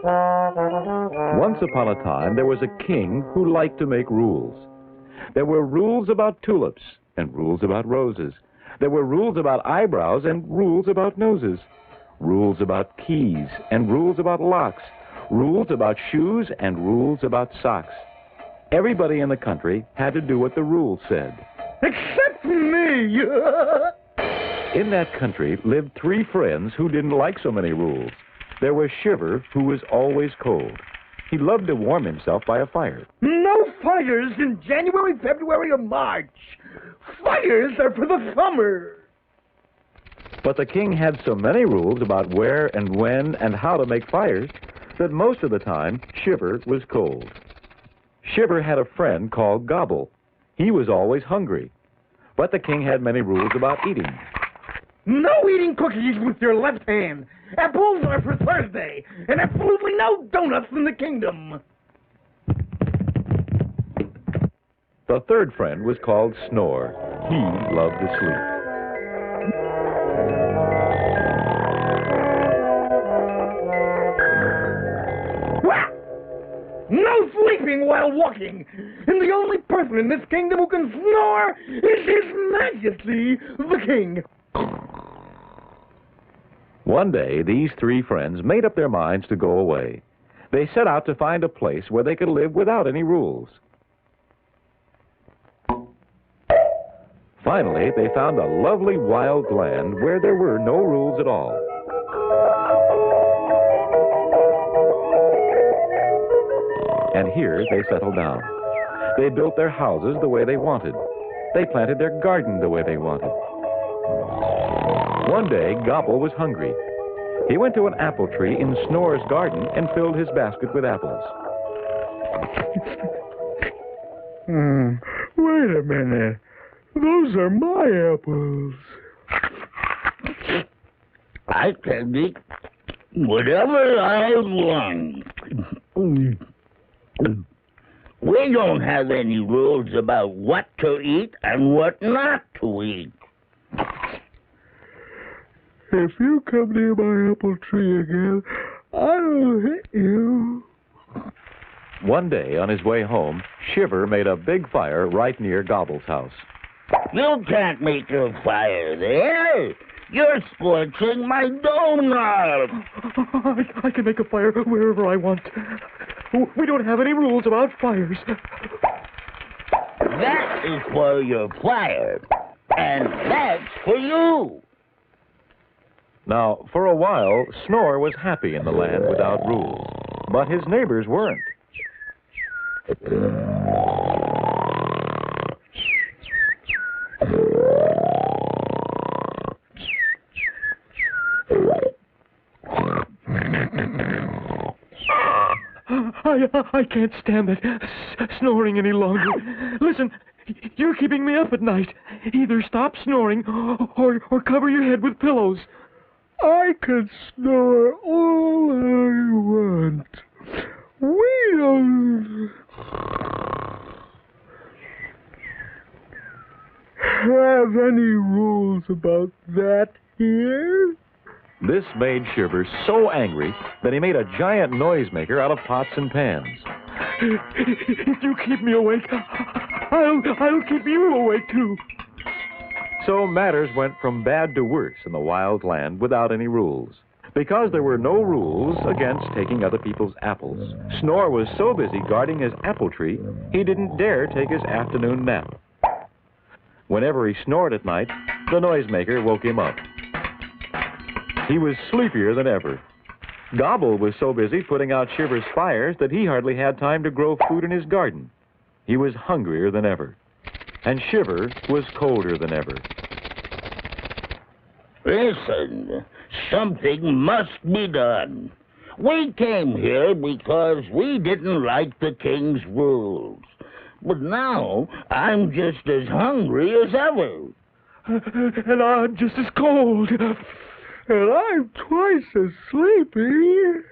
Once upon a time, there was a king who liked to make rules. There were rules about tulips and rules about roses. There were rules about eyebrows and rules about noses. Rules about keys and rules about locks. Rules about shoes and rules about socks. Everybody in the country had to do what the rules said. Except me! In that country lived three friends who didn't like so many rules. There was Shiver, who was always cold. He loved to warm himself by a fire. No fires in January, February, or March. Fires are for the summer. But the king had so many rules about where and when and how to make fires that most of the time Shiver was cold. Shiver had a friend called Gobble. He was always hungry. But the king had many rules about eating. No eating cookies with your left hand. Apples are for Thursday. And absolutely no donuts in the kingdom. The third friend was called Snore. He loved to sleep. No sleeping while walking. And the only person in this kingdom who can snore is His Majesty, the King. One day, these three friends made up their minds to go away. They set out to find a place where they could live without any rules. Finally, they found a lovely wild land where there were no rules at all. And here they settled down. They built their houses the way they wanted. They planted their garden the way they wanted. One day, Gobble was hungry. He went to an apple tree in Snore's garden and filled his basket with apples. Wait a minute. Those are my apples. I can eat whatever I want. We don't have any rules about what to eat and what not to eat. If you come near my apple tree again, I'll hit you. One day, on his way home, Shiver made a big fire right near Gobble's house. You can't make a fire there. You're scorching my doorknob. I can make a fire wherever I want. We don't have any rules about fires. That is for your fire, and that's for you. Now, for a while, Snore was happy in the land without rules, but his neighbors weren't. I can't stand that snoring any longer. Listen, you're keeping me up at night. Either stop snoring or cover your head with pillows. I can snore all I want. We don't have any rules about that here. This made Shiver so angry that he made a giant noisemaker out of pots and pans. If you keep me awake, I'll keep you awake, too. So matters went from bad to worse in the wild land without any rules. Because there were no rules against taking other people's apples, Snore was so busy guarding his apple tree, he didn't dare take his afternoon nap. Whenever he snored at night, the noisemaker woke him up. He was sleepier than ever. Gobble was so busy putting out Shiver's fires that he hardly had time to grow food in his garden. He was hungrier than ever. And Shiver was colder than ever. Listen, something must be done. We came here because we didn't like the king's rules. But now I'm just as hungry as ever. And I'm just as cold. And I'm twice as sleepy.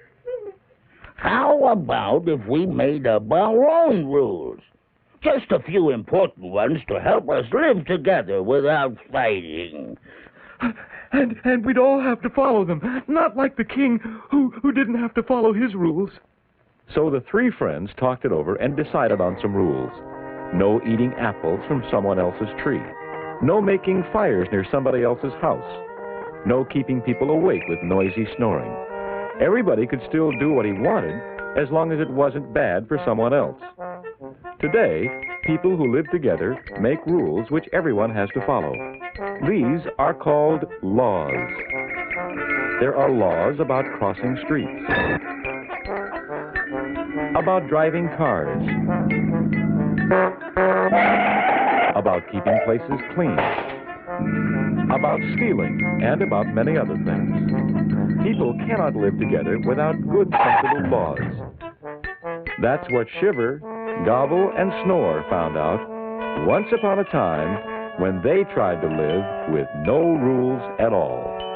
How about if we made up our own rules? Just a few important ones to help us live together without fighting. And we'd all have to follow them, not like the king who didn't have to follow his rules. So the three friends talked it over and decided on some rules. No eating apples from someone else's tree. No making fires near somebody else's house. No keeping people awake with noisy snoring. Everybody could still do what he wanted as long as it wasn't bad for someone else. Today, people who live together make rules which everyone has to follow. These are called laws. There are laws about crossing streets, about driving cars, about keeping places clean, about stealing, and about many other things. People cannot live together without good, sensible laws. That's what Shiver, Gobble, and Snore found out once upon a time when they tried to live with no rules at all.